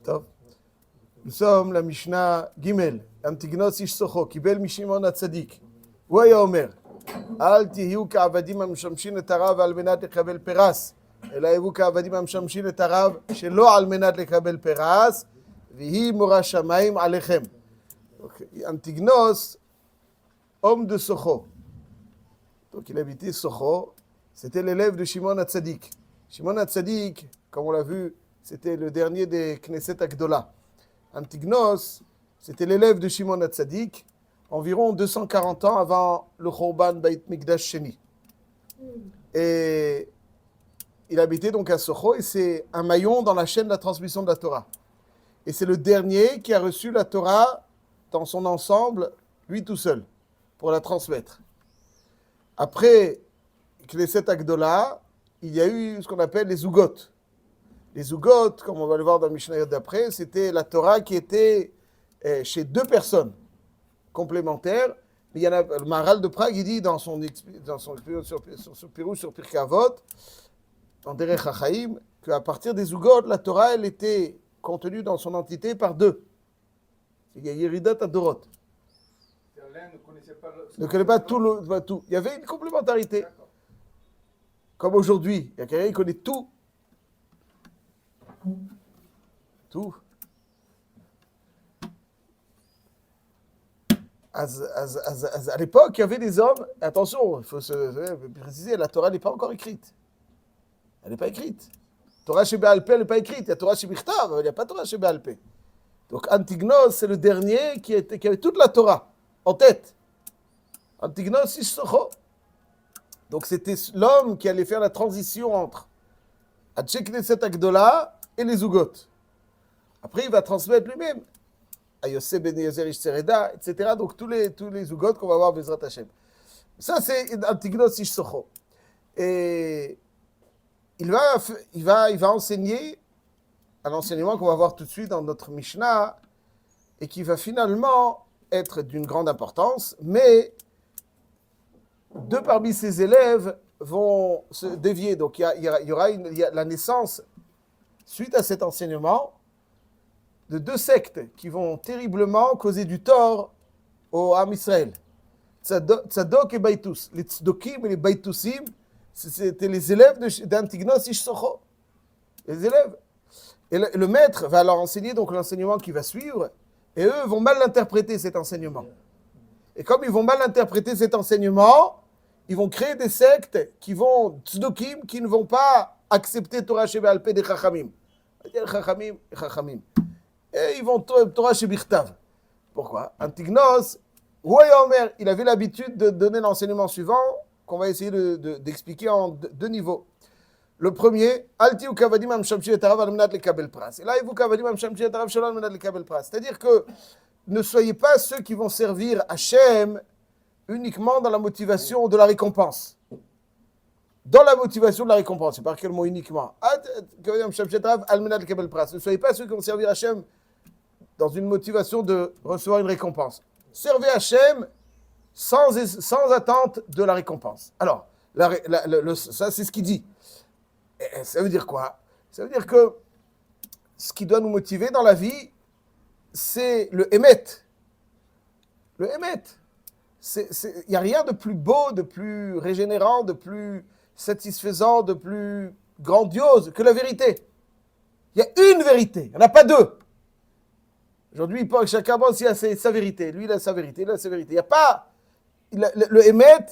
טוב. nous sommes la Mishnah Gimel, Antignos ish socho, קיבל משמעון הצדיק. הוא היה אומר, אל תהיו כעבדים המשמשים את הרב על מנת לקבל פרס, אלא יהיו כעבדים המשמשים את הרב שלא על מנת לקבל פרס, ויהי מורא שמיים עליכם. Antignos, homme de Socho. Donc il habitait Socho, c'était l'élève de Shimon HaTzadik. Shimon HaTzadik, comme on l'a vu, c'était le dernier des Knesset Agdola. Antignos, c'était l'élève de Shimon HaTzadik, environ 240 ans avant le Khorban Beit Mikdash Sheni. Et il habitait donc à Socho, et c'est un maillon dans la chaîne de la transmission de la Torah. Et c'est le dernier qui a reçu la Torah dans son ensemble, lui tout seul, pour la transmettre. Après Knesset Agdola, il y a eu ce qu'on appelle les Zugot. Les Zugot, comme on va le voir dans le Mishnah d'après, c'était la Torah qui était chez deux personnes complémentaires. Mais il y en a, le Maharal de Prague, il dit dans son Pirouche sur Pirkei Avot, dans Derech HaChaim, qu'à partir des Zugot, la Torah, elle était contenue dans son entité par deux. Il y a Yeridat Adorot. L'un ne connaissait pas Ne connaît pas tout. Il y avait une complémentarité. D'accord. Comme aujourd'hui, il y a quelqu'un qui connaît tout. Tout. À l'époque, il y avait des hommes. Attention, il faut se préciser, la Torah n'est pas encore écrite. Elle n'est pas écrite. Torah chez Baal Pé, elle n'est pas écrite. Il y a Torah chez Bichtav, il n'y a pas Torah chez Baal Pé. Donc Antignos, c'est le dernier qui avait toute la Torah en tête. Antignos ish socho. Donc c'était l'homme qui allait faire la transition entre Adshei Knesset Agdola et les Zugot. Après, il va transmettre lui-même à Yosef ben Yezer ish Sereda, etc. Donc tous les Zugot qu'on va voir Bezrat Hashem. Ça, c'est Antignos ish socho. Et il va enseigner un enseignement qu'on va voir tout de suite dans notre Mishnah et qui va finalement être d'une grande importance, mais deux parmi ses élèves vont se dévier. Donc il y aura la naissance, suite à cet enseignement, de deux sectes qui vont terriblement causer du tort au Am Israël. Tzadok et Baïtous. Les Tzdokim et les Baïtousim, c'était les élèves d'Antignos ish socho. Les élèves. Et le maître va leur enseigner donc l'enseignement qui va suivre, et eux vont mal interpréter cet enseignement. Et comme ils vont mal interpréter cet enseignement, ils vont créer des sectes qui vont, tzdokim, qui ne vont pas accepter Torah chez Baal Pé des Chachamim. Chachamim. Et ils vont Torah chez Bichtav. Pourquoi? Antignos, Omer, il avait l'habitude de donner l'enseignement suivant, qu'on va essayer d'expliquer en deux niveaux. Le premier, Alti ou Kavadim Amshamshi et Tarav al-Menad le Kabel Pras. Et là, vous Kavadim Amshamshi et Tarav Shalom al-Menad le Kabel Pras. C'est-à-dire que ne soyez pas ceux qui vont servir Hachem uniquement dans la motivation de la récompense. Dans la motivation de la récompense. C'est par quel mot uniquement? Kavadim Amshamshi et Tarav al-Menad le Kabel Pras. Ne soyez pas ceux qui vont servir Hachem dans une motivation de recevoir une récompense. Servez Hachem sans attente de la récompense. Alors, ça c'est ce qu'il dit. Et ça veut dire quoi? Ça veut dire que ce qui doit nous motiver dans la vie, c'est le émet. Le émet. Il n'y a rien de plus beau, de plus régénérant, de plus satisfaisant, de plus grandiose que la vérité. Il y a une vérité, il n'y en a pas deux. Aujourd'hui, chacun pense qu'il a sa vérité. Lui, il a sa vérité, il a sa vérité. Il n'y a pas... Le émet,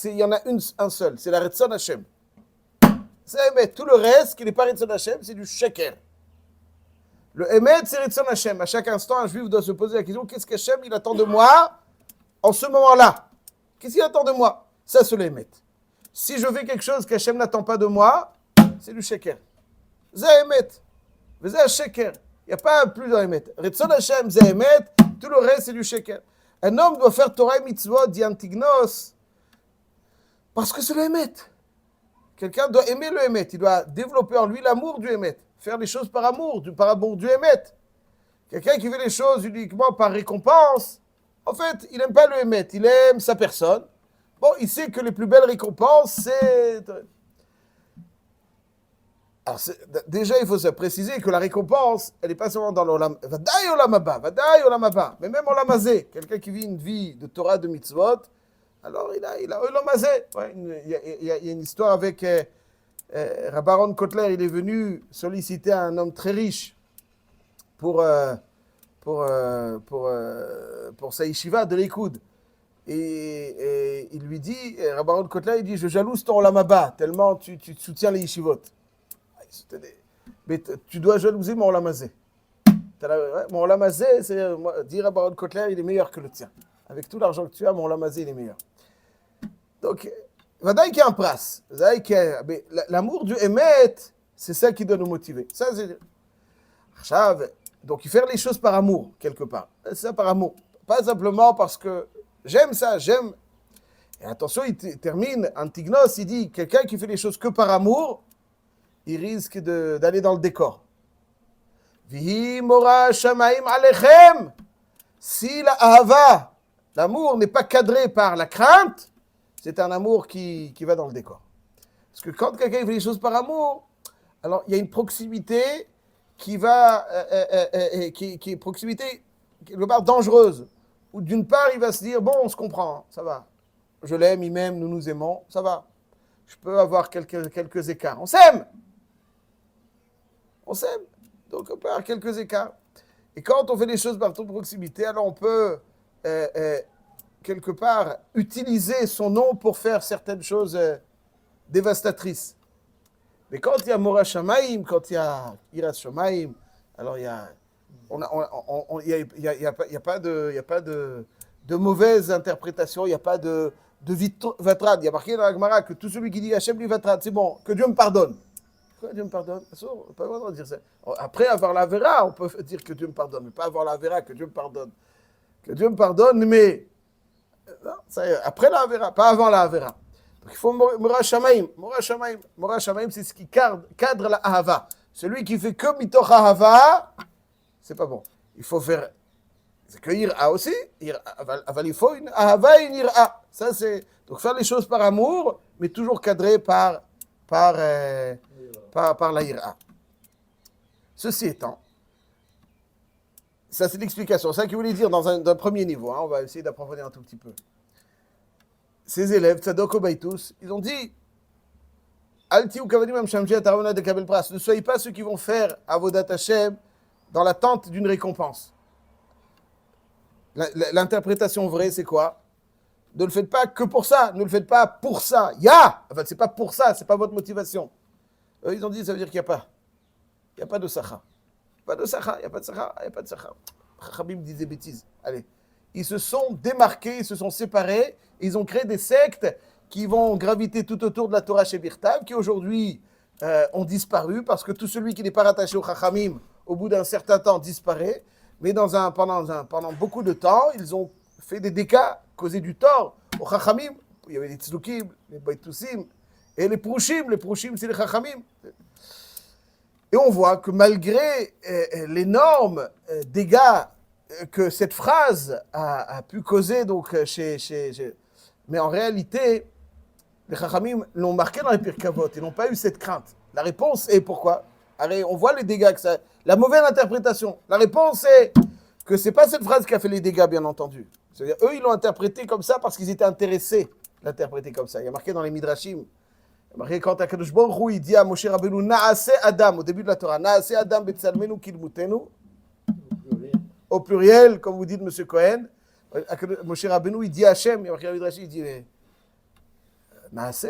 il y en a un seul, c'est la Retzon Hashem. C'est Emet. Tout le reste, qui n'est pas Retzon Hashem, c'est du Sheker. Le Emet, c'est Retzon Hashem. À chaque instant, un juif doit se poser la question, qu'est-ce qu'Hashem, il attend de moi en ce moment-là? Qu'est-ce qu'il attend de moi? Ça, c'est le Emet. Si je fais quelque chose qu'Hashem n'attend pas de moi, c'est du Sheker. C'est Emet. C'est Sheker. Il n'y a pas plus de Emet. Retzon Hashem, c'est Emet. Tout le reste, c'est du Sheker. Un homme doit faire Torah et Mitzvot, dit Antignos, parce que c'est le Emet. Quelqu'un doit aimer le Emet, il doit développer en lui l'amour du Emet, faire les choses par amour du Emet. Quelqu'un qui fait les choses uniquement par récompense, en fait, il n'aime pas le Emet, il aime sa personne. Bon, il sait que les plus belles récompenses, c'est... Alors, déjà, il faut se préciser que la récompense, elle n'est pas seulement dans l'olam. Vadaï olam haba, vadaï olam haba. Mais même olam hazé, quelqu'un qui vit une vie de Torah, de mitzvot, alors il a olam hazé. Ouais, il y a une histoire avec Rabbi Aaron Kotler. Il est venu solliciter un homme très riche pour sa yeshiva de l'Ekoud. Et il lui dit, Rabbi Aaron Kotler, il dit, je jalouse ton olam haba, tellement tu soutiens les yeshivot. Mais tu dois jalouser mon olam hazé. Mon olam hazé, dire à Rabbi Kotler, il est meilleur que le tien. Avec tout l'argent que tu as, mon olam hazé, il est meilleur. Donc, vadaï qu'il y a un pras. L'amour du Emet, c'est ça qui doit nous motiver. Ça, c'est... Donc, il fait les choses par amour, quelque part. C'est ça, par amour. Pas simplement parce que j'aime ça, j'aime. Et attention, il termine, Antignos, il dit, quelqu'un qui fait les choses que par amour, il risque d'aller dans le décor. Vihi mora shamaim alechem. Si la ahava, l'amour n'est pas cadré par la crainte, c'est un amour qui va dans le décor. Parce que quand quelqu'un fait les choses par amour, alors il y a une proximité qui va, qui est proximité quelque part dangereuse. Où d'une part, il va se dire, bon, on se comprend, ça va. Je l'aime, il m'aime, nous nous aimons, ça va. Je peux avoir quelques écarts. On s'aime. On s'aime, donc on peut avoir quelques écarts. Et quand on fait les choses par toute proximité, alors on peut, quelque part, utiliser son nom pour faire certaines choses dévastatrices. Mais quand il y a Mora Shamaim, quand il y a Iras Shamaim, alors il y a... Il n'y a pas de mauvaise interprétation, il n'y a pas de vatrad. Il y a marqué dans la Gemara que tout celui qui dit Hachem lui vatrad, c'est bon, que Dieu me pardonne. Dieu me pardonne. On n'a pas le droit de dire ça. Après avoir la vera, on peut dire que Dieu me pardonne, mais pas avoir la vera, que Dieu me pardonne. Que Dieu me pardonne, mais non, ça y est, après la vera, pas avant la vera. Donc il faut Mora Shamaim. Mora Shamaim. Mora Shamaim, c'est ce qui cadre la ahava. Celui qui fait que mitoch ahava, c'est pas bon. Il faut faire. C'est que ira aussi. Il faut une ahava et une ira. Ça, c'est. Donc faire les choses par amour, mais toujours cadré par la ira. Ceci étant, ça c'est l'explication. C'est ça qu'il voulait dire dans un premier niveau. On va essayer d'approfondir un tout petit peu. Ces élèves, Tzadok Obaitus, ils ont dit ne soyez pas ceux qui vont faire Avodat Hashem dans l'attente d'une récompense. L'interprétation vraie, c'est quoi? Ne le faites pas que pour ça, ne le faites pas pour ça. Enfin, c'est pas pour ça, c'est pas votre motivation. Eux, ils ont dit, ça veut dire qu'il n'y a pas. Il n'y a pas de sacha. Pas de sacha, il n'y a pas de sacha, il n'y a pas de sacha. Khabib disait des bêtises. Allez. Ils se sont démarqués, ils se sont séparés, ils ont créé des sectes qui vont graviter tout autour de la Torah chez Birtav, qui aujourd'hui ont disparu, parce que tout celui qui n'est pas rattaché au Chachamim, au bout d'un certain temps, disparaît. Mais pendant beaucoup de temps, ils ont fait des dégâts, causé du tort au Chachamim. Il y avait les Tzlukim, les Baitusim, et les Prouchim. Les Prouchim, c'est les Chachamim. Et on voit que malgré l'énorme dégâts que cette phrase a pu causer, donc, mais en réalité, les Chachamim l'ont marqué dans les Pirkei Avot, ils n'ont pas eu cette crainte. La réponse est pourquoi? On voit les dégâts que ça... La mauvaise interprétation. La réponse est que ce n'est pas cette phrase qui a fait les dégâts, bien entendu. C'est-à-dire, eux, ils l'ont interprété comme ça parce qu'ils étaient intéressés d'interpréter comme ça. Il y a marqué dans les Midrashim, il y a marqué quand Akadosh Baruch Hu, il dit à Moshe Rabbeinu, Naase Adam, au début de la Torah, Naase Adam betzalmenu kilmutenu, au pluriel, comme vous dites, M. Cohen, Moshe Rabbeinu, il dit à Hachem, il y a marqué dans les Midrashim, il dit, Naase,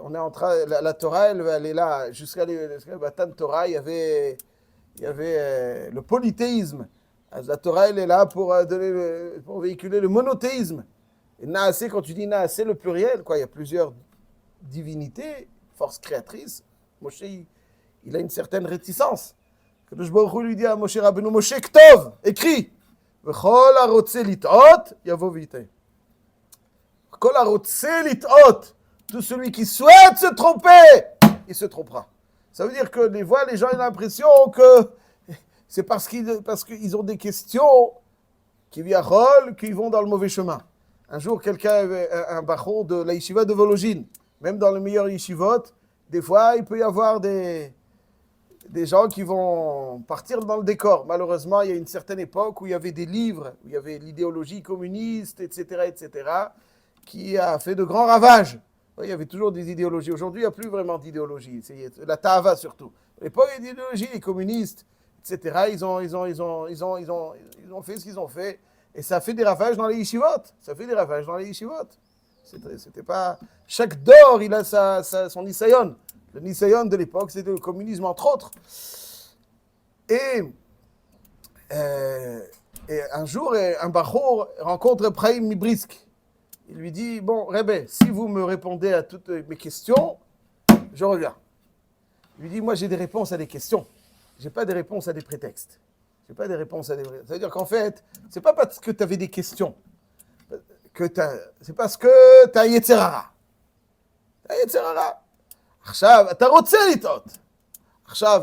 on est en train, la Torah, elle est là, jusqu'à Matan Torah, il y avait le polythéisme. La Torah, elle est là pour véhiculer le monothéisme. Et Naase, quand tu dis Naase, le pluriel, quoi, il y a plusieurs divinités, forces créatrices. Moshe, il a une certaine réticence. Kadosh Baruch Hu lui dit à Moshe Rabbeinu, Moshe Ktov, écris. V'chol harotze lit'ot, yavo v'yiteh. V'chol harotze lit'ot. Tout celui qui souhaite se tromper, il se trompera. Ça veut dire que les gens ont l'impression que c'est parce qu'ils ont des questions qui vont dans le mauvais chemin. Un jour, quelqu'un avait un bachor de la yeshiva de Vologine. Même dans le meilleur yeshivot, des fois, il peut y avoir des des gens qui vont partir dans le décor. Malheureusement, il y a une certaine époque où il y avait des livres, où il y avait l'idéologie communiste, etc., qui a fait de grands ravages. Oui, il y avait toujours des idéologies. Aujourd'hui, il n'y a plus vraiment d'idéologie. C'est la Tava surtout. À l'époque, il y a des idéologies, les communistes, etc. Ils ont fait ce qu'ils ont fait. Et ça fait des ravages dans les yeshivot. C'était pas... Chaque dor, il a son nisayon. Le nisayon de l'époque, c'était le communisme, entre autres. Et un jour, un bachour rencontre Ephraim Mibrisk. Il lui dit, bon, Rebbe, si vous me répondez à toutes mes questions, je reviens. Il lui dit, moi, j'ai des réponses à des questions. Je n'ai pas des réponses à des prétextes. Ça veut dire qu'en fait, ce n'est pas parce que tu avais des questions, c'est parce que tu as Yetzerara. עכשיו, אתה רוצה לטעות. עכשיו,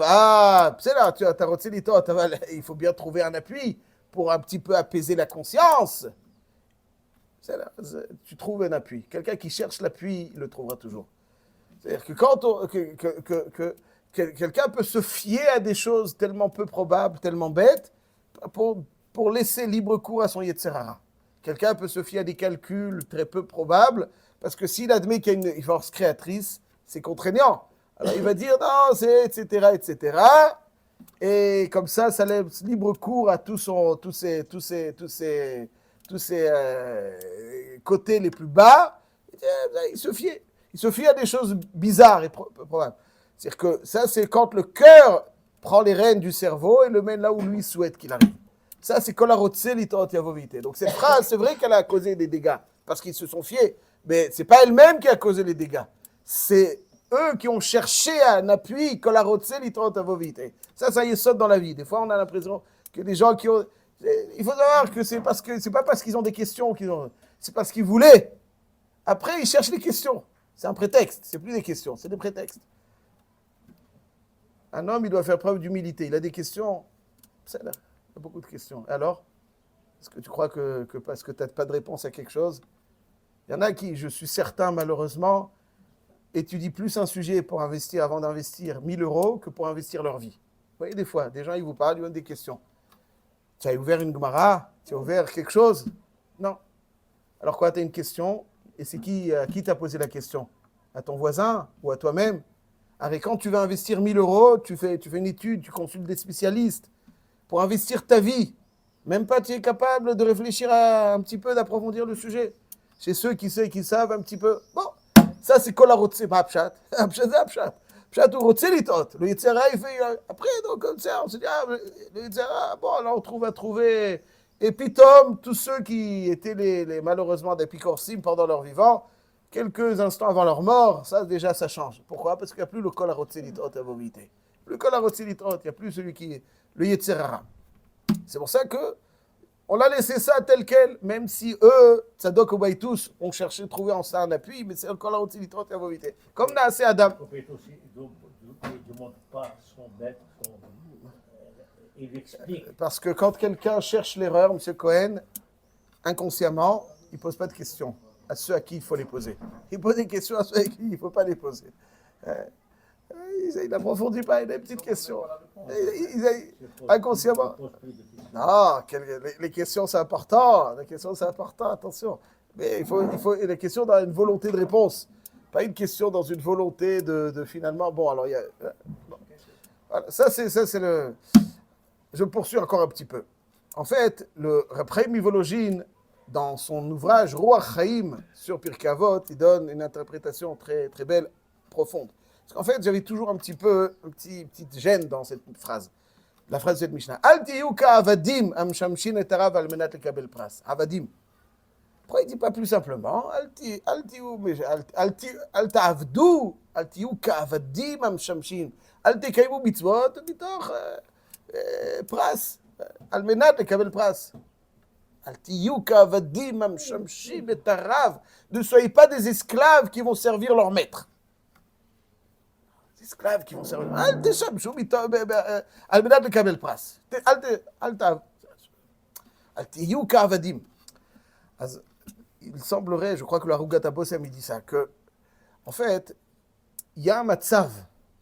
בסדר, אתה רוצה לטעות, אבל il faut bien trouver un appui pour un petit peu apaiser la conscience. Tu trouves un appui. Quelqu'un qui cherche l'appui, il le trouvera toujours. C'est-à-dire que quand quelqu'un peut se fier à des choses tellement peu probables, tellement bêtes, pour laisser libre cours à son Yetzerara. Quelqu'un peut se fier à des calculs très peu probables, parce que s'il admet qu'il y a une force créatrice, c'est contraignant. Alors il va dire non, c'est etc. Et comme ça laisse libre cours à tous ces côtés les plus bas. Il se fie à des choses bizarres et probables. C'est-à-dire que ça, c'est quand le cœur prend les rênes du cerveau et le mène là où lui souhaite qu'il arrive. Ça, c'est Kol harotze litot yavovite. Donc cette phrase, c'est vrai qu'elle a causé des dégâts, parce qu'ils se sont fiés, mais ce n'est pas elle-même qui a causé les dégâts. C'est eux qui ont cherché un appui, Kol harotze litot yavovite. Ça y saute dans la vie. Des fois, on a l'impression que les gens qui ont... Il faut savoir que c'est pas parce qu'ils ont des questions, c'est parce qu'ils voulaient. Après, ils cherchent les questions. C'est un prétexte. C'est plus des questions, c'est des prétextes. Un homme, il doit faire preuve d'humilité. Il a des questions. C'est là. Il y a beaucoup de questions. Alors, est-ce que tu crois que parce que tu n'as pas de réponse à quelque chose, il y en a qui, je suis certain, malheureusement, étudient plus un sujet pour investir, avant d'investir 1000 euros, que pour investir leur vie. Vous voyez, des fois, des gens, ils vous parlent, ils ont des questions. Tu as ouvert une Gemara? Tu as ouvert quelque chose? Non. Alors quoi, tu as une question? Et c'est qui t'a posé la question? À ton voisin ou à toi-même? Alors, quand tu vas investir 1000 euros, tu fais une étude, tu consultes des spécialistes pour investir ta vie. Même pas tu es capable de réfléchir un petit peu, d'approfondir le sujet. Chez ceux qui savent un petit peu. Bon, ça c'est Kol harotze, pas Pshat. Pshat c'est Pshat. Pshat ou Rotze litot. Le Yetzerara, il fait... Après, donc comme ça, on se dit, le Yetzerara, bon, là on va trouver... Et puis Tom, tous ceux qui étaient malheureusement des picorsim pendant leur vivant, quelques instants avant leur mort, ça déjà ça change. Pourquoi? Parce qu'il n'y a plus le Kol harotze litot à vos vités. Le Kol harotze litot, il n'y a plus celui qui est le Yetzerara. C'est pour ça que on l'a laissé ça tel quel, même si eux, Tzadok ou Baïtous, ont cherché à trouver en ça un appui, mais c'est le Kol harotze litot à vos vités. Comme Naasé Adam. Ne demande pas son maître, il explique. Parce que quand quelqu'un cherche l'erreur, M. Cohen, inconsciemment, il ne pose pas de questions à ceux à qui il faut les poser. Il pose des questions à ceux à qui il ne faut pas les poser. Il n'approfondit pas, il a une petite question. Inconsciemment. Non, les questions c'est important. Attention. Mais il faut les questions dans une volonté de réponse. Pas une question dans une volonté de finalement. Bon, alors il y a. Bon. Voilà, ça c'est le. Je poursuis encore un petit peu. En fait, le Ephraim Mivolojin, dans son ouvrage Ruach Chaim sur Pirkei Avot, il donne une interprétation très, très belle, profonde. Parce qu'en fait, j'avais toujours une petite gêne dans cette phrase. La phrase de cette Mishnah. Al tiyu ka'avadim amshamshin et arav al menat lekabel pras. Avadim. Pourquoi il ne dit pas plus simplement Al ta'avdu, al tiyu ka'avadim amshamshin. Al tekaymu mitzvot mitoch pras. Al menat lekabel pras. Al tiyu ka'avadim amshamshin et arav. Ne soyez pas des esclaves qui vont servir leur maître. Esclaves qui vont servir. Al teshamshu al menat lekabel pras. Al tiyu ka'avadim. Il semblerait, je crois que le Harugat Abosem, il dit ça, que, en fait, il y a un matzav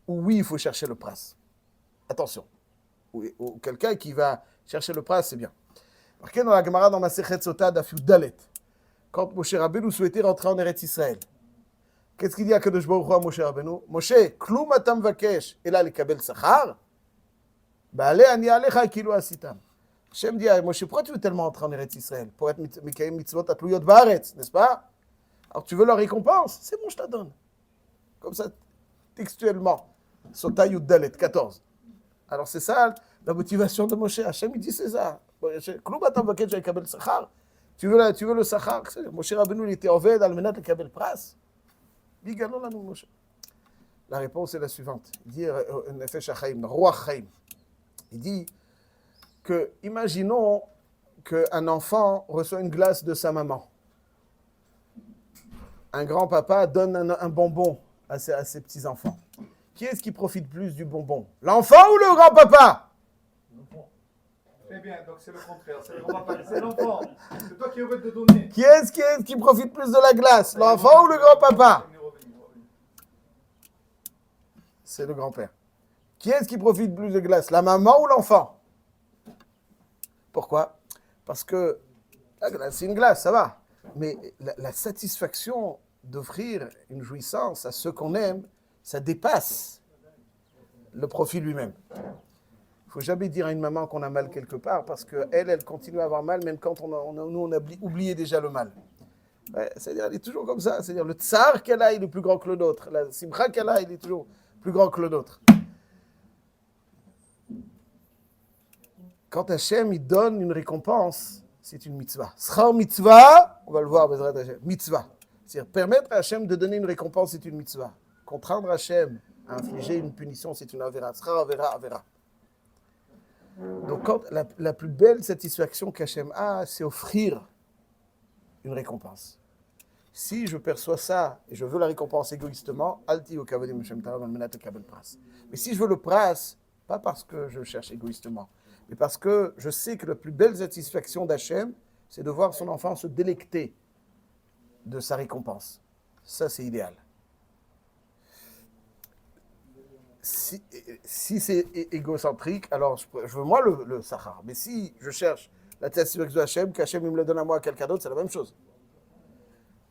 où oui, il faut chercher le pras. Attention. Ou quelqu'un qui va chercher le pras, c'est bien. Marqué dans la Gemara dans Masechet Sota d'Af Yud Dalet. Quand Moshe Rabbeinu souhaitait rentrer en Eretz Israël, qu'est-ce qu'il dit à Kadosh Baruch Hu à Moshe Rabbeinu? Moshe, klum atam vakesh, ela lekabel sachar, ba'ale ani alecha kilu asitam. Hashem dit à Moshe, pourquoi tu veux tellement entrer en Eretz Israël? Pour être Mikayim mitzvot atluyot ba'aretz, n'est-ce pas? Alors tu veux leur récompense? C'est bon, je te la donne. Comme ça, textuellement. Sota Yud Dalet, 14. Alors c'est ça la motivation de Moshe. Hashem il dit c'est ça. Klum atam vakesh lekabel sachar. Tu veux le sachar? Moshe Rabbeinu il était oved al menat lekabel pras. La réponse est la suivante. Il dit, il dit que, imaginons qu'un enfant reçoit une glace de sa maman. Un grand-papa donne un bonbon à ses petits-enfants. Qui est-ce qui profite plus du bonbon? L'enfant ou le grand-papa? Très bien, donc c'est le contraire. C'est le grand-papa, c'est l'enfant. C'est toi qui es heureux de donner. Qui est-ce qui profite plus de la glace? L'enfant ou le grand-papa? C'est le grand-père. Qui est-ce qui profite plus de glace? La maman ou l'enfant? Pourquoi? Parce que la glace, c'est une glace, ça va. Mais la satisfaction d'offrir une jouissance à ceux qu'on aime, ça dépasse le profit lui-même. Il ne faut jamais dire à une maman qu'on a mal quelque part, parce qu'elle continue à avoir mal, même quand nous, on a oublié déjà le mal. Ouais, c'est-à-dire, elle est toujours comme ça. C'est-à-dire, le tsar qu'elle a, il est plus grand que le nôtre. La simcha qu'elle a, il est toujours plus grand que le nôtre. Quand Hachem, il donne une récompense, c'est une mitzvah. Schar mitzvah, on va le voir, Bezrat Hashem, mitzvah. C'est-à-dire, permettre à Hachem de donner une récompense, c'est une mitzvah. Contraindre Hachem à infliger une punition, c'est une avera. Schar avera, avera. Donc, quand la plus belle satisfaction qu'Hachem a, c'est offrir une récompense. Si je perçois ça et je veux la récompense égoïstement, alti au kavadim Hashem tarav al menat lekabel pras. Mais si je veux le pras, pas parce que je cherche égoïstement, mais parce que je sais que la plus belle satisfaction d'Hachem, c'est de voir son enfant se délecter de sa récompense. Ça, c'est idéal. Si c'est égocentrique, alors je veux moi le sachar. Mais si je cherche la satisfaction d'Hachem, qu'Hachem me le donne à moi à quelqu'un d'autre, c'est la même chose.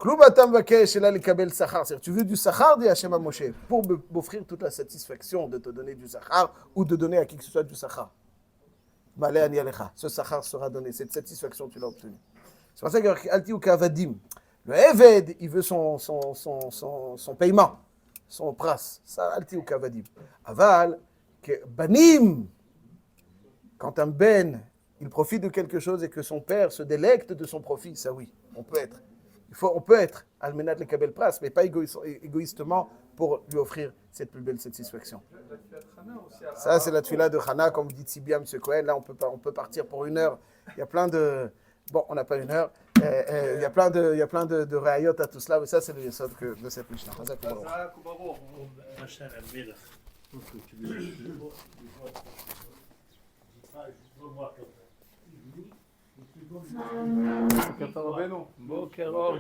C'est-à-dire, tu veux du sachar, dit Hachem à Moshe, pour m'offrir toute la satisfaction de te donner du sachar ou de donner à qui que ce soit du sachar. Ce sachar sera donné, cette satisfaction tu l'as obtenue. C'est pour ça que Alti ou Kavadim, le Eved, il veut son paiement, son pras. Ça, Alti ou Kavadim. Aval, que Banim, quand un Ben, il profite de quelque chose et que son père se délecte de son profit, ça oui, on peut être. On peut être almenat le kabel pras, mais pas égoïstement pour lui offrir cette plus belle satisfaction. Ça, c'est la tefila de Hana, comme dit si bien M. Cohen. Là, on peut partir pour 1 heure. Il y a plein de... Bon, on n'a pas 1 heure. Il y a plein de réayot à tout cela, mais ça, c'est le yesod de cette Mishnah. בוקר אור.